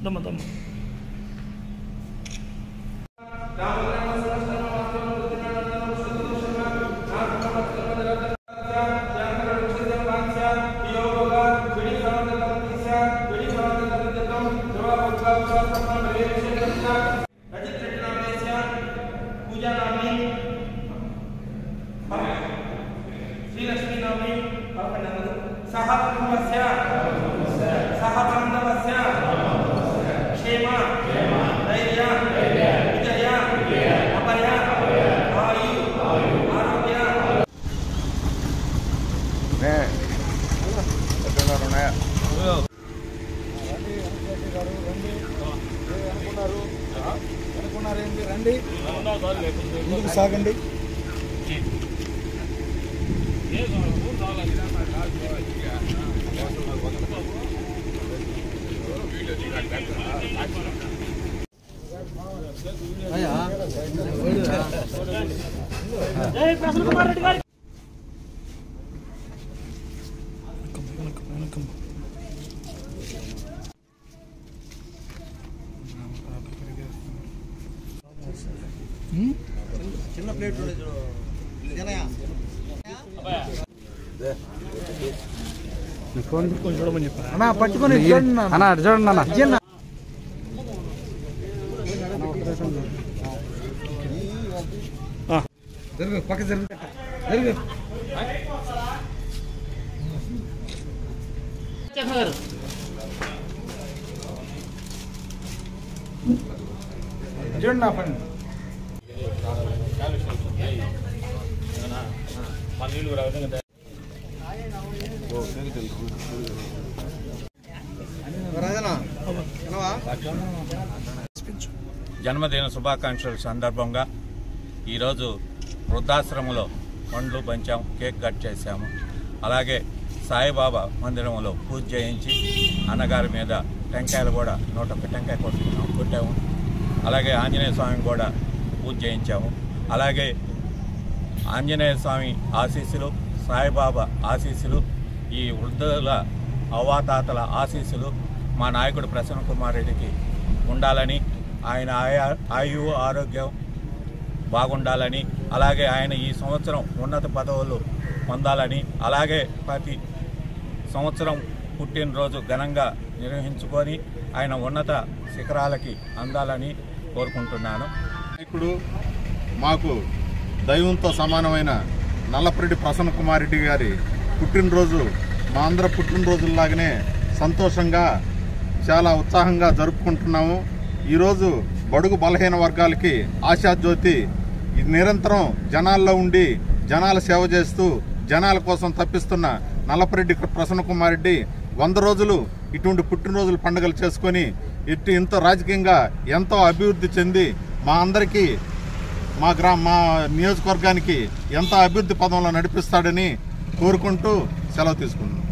Dama. ముందుకు సాగండి. చిన్న ప్లేట్ ఫోన్ చూడమని చెప్పా అన్న, పట్టుకొని అన్న చూడండి అన్న. జరుగు పక్క జరుగు జరుగు చూడండి నా పని జన్మదిన శుభాకాంక్షల సందర్భంగా ఈరోజు వృద్ధాశ్రమంలో పండ్లు పంచాము, కేక్ కట్ చేశాము. అలాగే సాయిబాబా మందిరంలో పూజ చేయించి అన్నగారి మీద టెంకాయలు కూడా 101 టెంకాయ కొట్టాము. అలాగే ఆంజనేయ స్వామిని కూడా పూజ చేయించాము. అలాగే ఆంజనేయ స్వామి ఆశీస్సులు, సాయిబాబా ఆశీస్సులు, ఈ వృద్ధుల అవ్వాతాతల ఆశీస్సులు మా నాయకుడు ప్రసన్న కుమార్ రెడ్డికి ఉండాలని, ఆయన ఆయువు ఆరోగ్యం బాగుండాలని, అలాగే ఆయన ఈ సంవత్సరం ఉన్నత పదవులు పొందాలని, అలాగే ప్రతి సంవత్సరం పుట్టినరోజు ఘనంగా నిర్వహించుకొని ఆయన ఉన్నత శిఖరాలకి అందాలని కోరుకుంటున్నాను. ఇప్పుడు మాకు దైవంతో సమానమైన నల్లపరెడ్డి ప్రసన్న కుమార్ రెడ్డి గారి పుట్టినరోజు మా అందరి పుట్టినరోజుల్లాగానే సంతోషంగా చాలా ఉత్సాహంగా జరుపుకుంటున్నాము. ఈరోజు బడుగు బలహీన వర్గాలకి ఆశాజ్యోతి నిరంతరం జనాల్లో ఉండి జనాల సేవ చేస్తూ జనాల కోసం తప్పిస్తున్న నల్లపరెడ్డి ప్రసన్న కుమార్ రెడ్డి 100 రోజులు ఇటువంటి పుట్టినరోజులు పండుగలు చేసుకొని ఎంతో రాజకీయంగా ఎంతో అభివృద్ధి చెంది మా అందరికీ మా నియోజకవర్గానికి ఎంతో అభివృద్ధి పదంలో నడిపిస్తాడని కోరుకుంటూ సెలవు తీసుకుంటున్నాం.